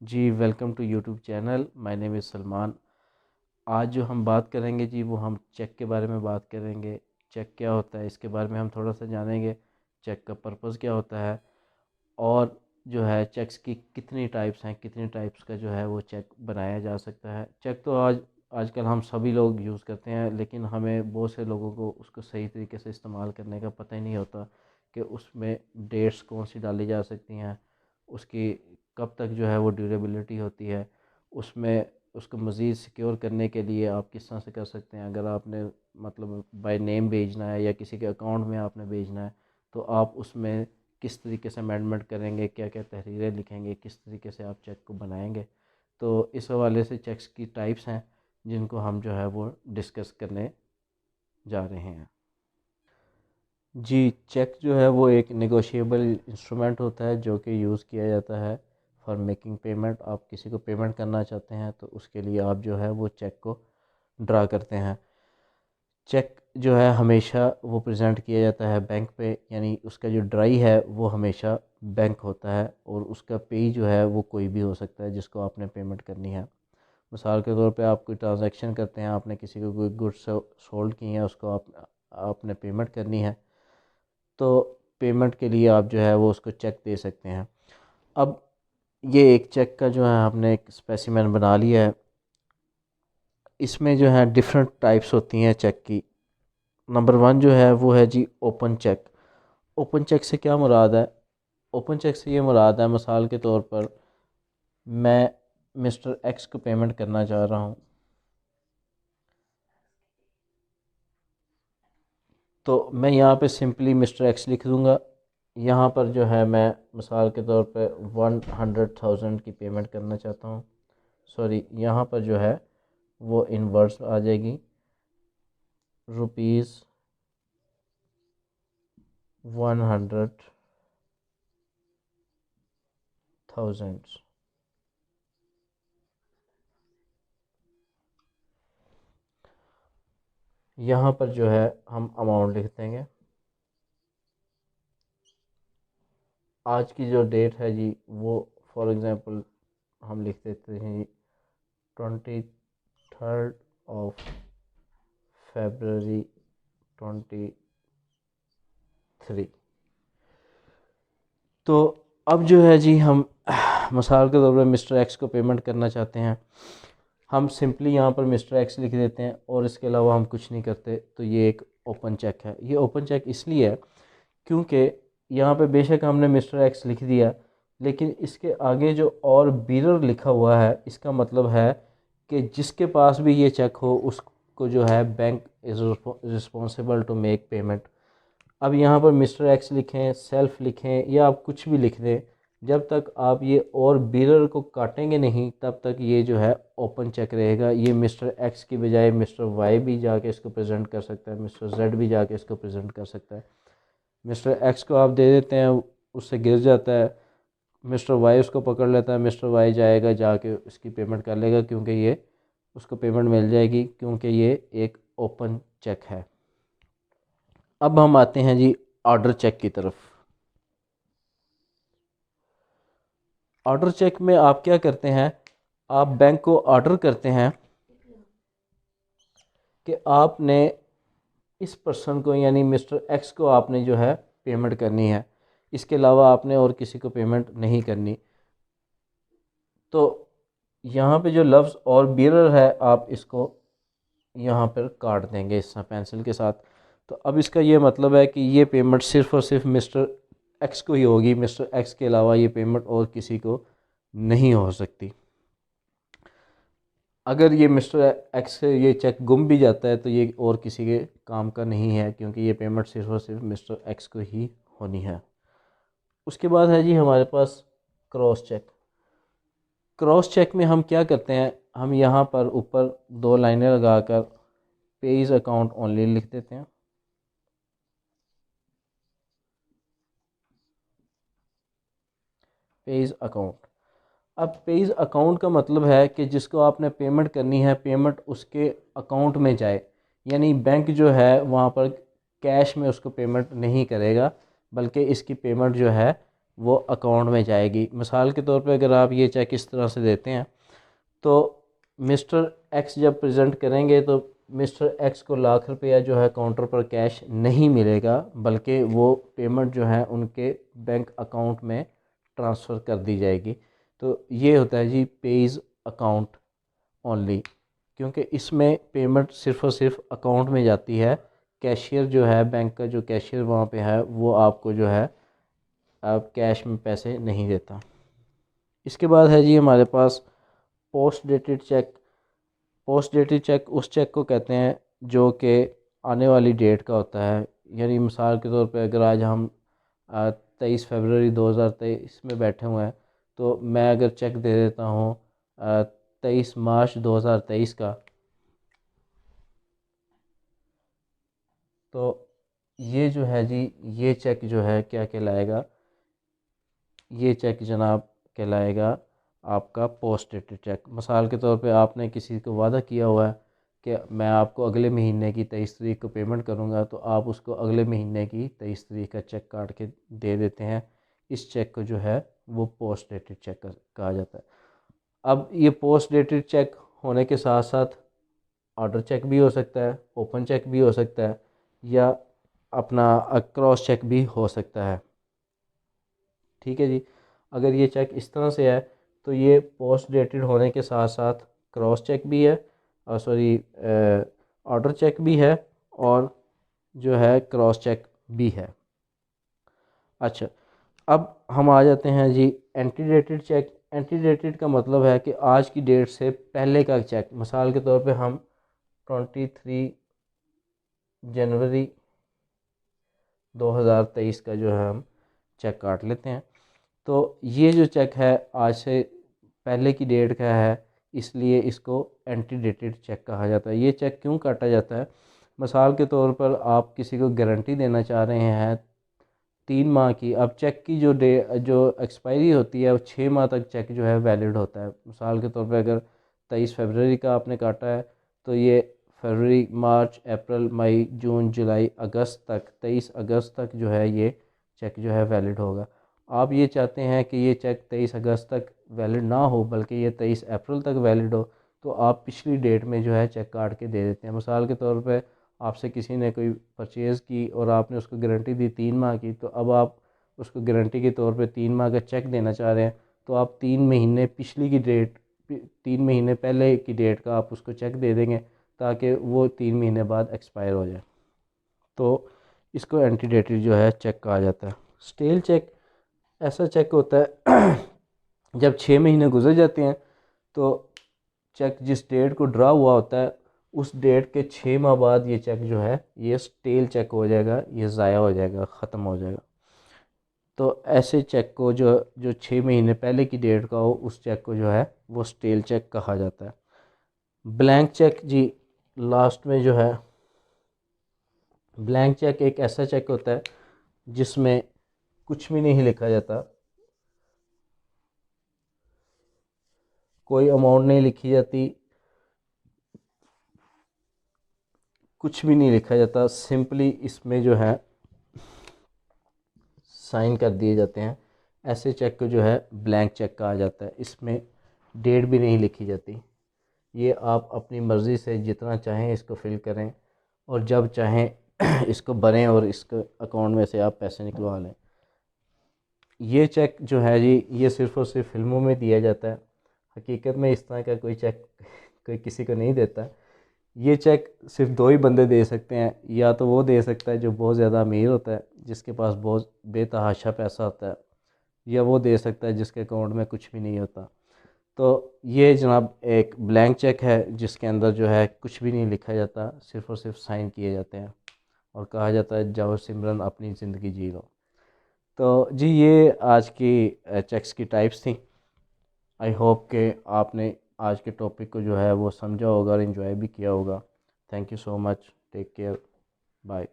Ji welcome to YouTube channel. My name is Salman. आज जो हम बात करेंगे जी वो हम चेक के बारे में बात करेंगे। चेक क्या होता है इसके बारे में हम थोड़ा सा जानेंगे। चेक का पर्पस क्या होता है और जो है चेक्स की कितनी टाइप्स हैं, कितनी टाइप्स का जो है वो चेक बनाया जा सकता है। चेक तो आजकल हम सभी लोग यूज़ करते हैं, लेकिन हमें बहुत से लोगों को उसको सही तरीके से इस्तेमाल करने का पता ही नहीं होता कि उसमें डेट्स कौन सी डाली जा सकती हैं, उसकी कब तक जो है वो ड्यूरेबिलिटी होती है, उसमें उसको मज़ीद सिक्योर करने के लिए आप किस तरह से कर सकते हैं। अगर आपने मतलब बाय नेम भेजना है या किसी के अकाउंट में आपने भेजना है तो आप उसमें किस तरीके से अमेंडमेंट करेंगे, क्या क्या तहरीरें लिखेंगे, किस तरीके से आप चेक को बनाएंगे। तो इस हवाले से चेक्स की टाइप्स हैं जिनको हम जो है वो डिस्कस करने जा रहे हैं। जी, चेक जो है वो एक नेगोशिएबल इंस्ट्रूमेंट होता है जो कि यूज़ किया जाता है फॉर मेकिंग पेमेंट। आप किसी को पेमेंट करना चाहते हैं तो उसके लिए आप जो है वो चेक को ड्रा करते हैं। चेक जो है हमेशा वो प्रेजेंट किया जाता है बैंक पे, यानी उसका जो ड्राई है वो हमेशा बैंक होता है और उसका पे जो है वो कोई भी हो सकता है जिसको आपने पेमेंट करनी है। मिसाल के तौर पे आप कोई ट्रांजैक्शन करते हैं, आपने किसी को कोई गुड्स सोल्ड की हैं, उसको आपने पेमेंट करनी है तो पेमेंट के लिए आप जो है वो उसको चेक दे सकते हैं। अब ये एक चेक का जो है आपने एक स्पेसिमेन बना लिया है। इसमें जो है डिफरेंट टाइप्स होती हैं चेक की। नंबर वन जो है वो है जी ओपन चेक। ओपन चेक से क्या मुराद है? ओपन चेक से ये मुराद है, मिसाल के तौर पर मैं मिस्टर एक्स को पेमेंट करना चाह रहा हूँ तो मैं यहाँ पे सिंपली मिस्टर एक्स लिख दूँगा। यहाँ पर जो है मैं मिसाल के तौर पे 100,000 की पेमेंट करना चाहता हूँ। सॉरी, यहाँ पर जो है वो इन वर्ड्स आ जाएगी, रुपीज़ 100,000। यहाँ पर जो है हम अमाउंट लिख देंगे। आज की जो डेट है जी वो फॉर एग्ज़ाम्पल हम लिख देते हैं जी 23 फरवरी 23। तो अब जो है जी हम मिसाल के तौर पर मिस्टर एक्स को पेमेंट करना चाहते हैं। हम सिंपली यहाँ पर मिस्टर एक्स लिख देते हैं और इसके अलावा हम कुछ नहीं करते, तो ये एक ओपन चेक है। ये ओपन चेक इसलिए है क्योंकि यहाँ पे बेशक हमने मिस्टर एक्स लिख दिया, लेकिन इसके आगे जो और बीरर लिखा हुआ है इसका मतलब है कि जिसके पास भी ये चेक हो उसको जो है bank is responsible to make payment. अब यहाँ पर मिस्टर एक्स लिखें, सेल्फ लिखें या आप कुछ भी लिख दें, जब तक आप ये और बीरर को काटेंगे नहीं तब तक ये जो है ओपन चेक रहेगा। ये मिस्टर एक्स की बजाय मिस्टर वाई भी जाके इसको प्रेजेंट कर सकता है, मिस्टर जेड भी जाके इसको प्रेजेंट कर सकता है। मिस्टर एक्स को आप दे देते हैं, उससे गिर जाता है, मिस्टर वाई उसको पकड़ लेता है, मिस्टर वाई जाएगा जाके इसकी पेमेंट कर लेगा क्योंकि ये उसको पेमेंट मिल जाएगी क्योंकि ये एक ओपन चेक है। अब हम आते हैं जी ऑर्डर चेक की तरफ। ऑर्डर चेक में आप क्या करते हैं? आप बैंक को ऑर्डर करते हैं कि आपने इस पर्सन को यानी मिस्टर एक्स को आपने जो है पेमेंट करनी है, इसके अलावा आपने और किसी को पेमेंट नहीं करनी। तो यहाँ पे जो लफ्ज़ और बियरर है आप इसको यहाँ पर काट देंगे इस पेंसिल के साथ। तो अब इसका ये मतलब है कि ये पेमेंट सिर्फ़ और सिर्फ मिस्टर एक्स को ही होगी, मिस्टर एक्स के अलावा ये पेमेंट और किसी को नहीं हो सकती। अगर ये मिस्टर एक्स से ये चेक गुम भी जाता है तो ये और किसी के काम का नहीं है क्योंकि ये पेमेंट सिर्फ और सिर्फ मिस्टर एक्स को ही होनी है। उसके बाद है जी हमारे पास क्रॉस चेक। क्रॉस चेक में हम क्या करते हैं? हम यहाँ पर ऊपर दो लाइनें लगाकर पेज अकाउंट ओनली लिख देते हैं। Page account. अब पेज अकाउंट का मतलब है कि जिसको आपने पेमेंट करनी है पेमेंट उसके अकाउंट में जाए, यानी बैंक जो है वहाँ पर कैश में उसको पेमेंट नहीं करेगा बल्कि इसकी पेमेंट जो है वो अकाउंट में जाएगी। मिसाल के तौर पे अगर आप ये चेक इस तरह से देते हैं तो मिस्टर एक्स जब प्रेजेंट करेंगे तो मिस्टर एक्स को लाख रुपया जो है काउंटर पर कैश नहीं मिलेगा, बल्कि वो पेमेंट जो है उनके बैंक अकाउंट में ट्रांसफ़र कर दी जाएगी। तो ये होता है जी पेज अकाउंट ओनली, क्योंकि इसमें पेमेंट सिर्फ़ और सिर्फ अकाउंट में जाती है। कैशियर जो है, बैंक का जो कैशियर वहाँ पे है, वो आपको जो है अब कैश में पैसे नहीं देता। इसके बाद है जी हमारे पास post dated cheque. Post dated cheque उस चेक को कहते हैं जो कि आने वाली डेट का होता है। यानी मिसाल के तौर पे अगर आज हम 23 फरवरी 2023 में बैठे हुए हैं, तो मैं अगर चेक दे देता हूँ 23 मार्च 2023 का, तो ये जो है जी ये चेक जो है क्या कहलाएगा, ये चेक जनाब कहलाएगा आपका पोस्ट डेटेड चेक। मिसाल के तौर पे आपने किसी को वादा किया हुआ है कि मैं आपको अगले महीने की 23 तारीख को पेमेंट करूंगा, तो आप उसको अगले महीने की 23 तारीख का चेक काट के दे देते हैं। इस चेक को जो है वो पोस्ट डेटेड चेक कहा जाता है। अब ये पोस्ट डेटेड चेक होने के साथ साथ ऑर्डर चेक भी हो सकता है, ओपन चेक भी हो सकता है, या अपना क्रॉस चेक भी हो सकता है। ठीक है जी। अगर ये चेक इस तरह से है तो ये पोस्ट डेटेड होने के साथ साथ क्रॉस चेक भी है, सॉरी ऑर्डर चेक भी है, और जो है क्रॉस चेक भी है। अच्छा, अब हम आ जाते हैं जी एंटीडेटेड चेक। एंटीडेटेड का मतलब है कि आज की डेट से पहले का चेक। मिसाल के तौर पे हम 23 जनवरी 2023 का जो है हम चेक काट लेते हैं। तो ये जो चेक है आज से पहले की डेट का है, इसलिए इसको एंटीडेटेड चेक कहा जाता है। ये चेक क्यों काटा जाता है? मिसाल के तौर पर आप किसी को गारंटी देना चाह रहे हैं 3 माह की। अब चेक की जो एक्सपायरी होती है वो 6 माह तक चेक जो है वैलिड होता है। मिसाल के तौर पर अगर 23 फरवरी का आपने काटा है तो ये फरवरी, मार्च, अप्रैल, मई, जून, जुलाई, अगस्त तक, 23 अगस्त तक जो है ये चेक जो है वैलिड होगा। आप ये चाहते हैं कि ये चेक 23 अगस्त तक वैलिड ना हो, बल्कि ये 23 अप्रैल तक वैलिड हो, तो आप पिछली डेट में जो है चेक काट के दे देते हैं। मिसाल के तौर पे आपसे किसी ने कोई परचेज़ की और आपने उसको गारंटी दी 3 माह की, तो अब आप उसको गारंटी के तौर पे 3 माह का चेक देना चाह रहे हैं, तो आप 3 महीने पिछली की डेट, 3 महीने पहले की डेट का आप उसको चेक दे देंगे, ताकि वो 3 महीने बाद एक्सपायर हो जाए। तो इसको एंटीडेटेड जो है चेक कहा जाता है। स्टेल चेक ऐसा चेक होता है जब 6 महीने गुजर जाते हैं तो चेक जिस डेट को ड्रा हुआ होता है उस डेट के 6 माह बाद ये चेक जो है ये स्टेल चेक हो जाएगा, ये ज़ाया हो जाएगा, ख़त्म हो जाएगा। तो ऐसे चेक को जो जो 6 महीने पहले की डेट का हो उस चेक को जो है वो स्टेल चेक कहा जाता है। ब्लैंक चेक जी लास्ट में जो है, ब्लैंक चेक एक ऐसा चेक होता है जिसमें कुछ भी नहीं लिखा जाता, कोई अमाउंट नहीं लिखी जाती, कुछ भी नहीं लिखा जाता, सिंपली इसमें जो है साइन कर दिए जाते हैं। ऐसे चेक को जो है ब्लैंक चेक कहा जाता है। इसमें डेट भी नहीं लिखी जाती। ये आप अपनी मर्ज़ी से जितना चाहें इसको फिल करें और जब चाहें इसको भरें और इसको अकाउंट में से आप पैसे निकलवा लें। ये चेक जो है जी ये सिर्फ़ और सिर्फ फिल्मों में दिया जाता है। हकीकत में इस तरह का कोई चेक कोई किसी को नहीं देता। ये चेक सिर्फ दो ही बंदे दे सकते हैं, या तो वो दे सकता है जो बहुत ज़्यादा अमीर होता है, जिसके पास बहुत बेतहाशा पैसा होता है, या वो दे सकता है जिसके अकाउंट में कुछ भी नहीं होता। तो ये जनाब एक ब्लैंक चेक है जिसके अंदर जो है कुछ भी नहीं लिखा जाता, सिर्फ़ और सिर्फ साइन किए जाते हैं और कहा जाता है जाओ सिमरन अपनी ज़िंदगी जी लो। तो जी ये आज की चेक्स की टाइप्स थी। आई होप कि आपने आज के टॉपिक को जो है वो समझा होगा और इन्जॉय भी किया होगा। Thank you so much, take care, bye.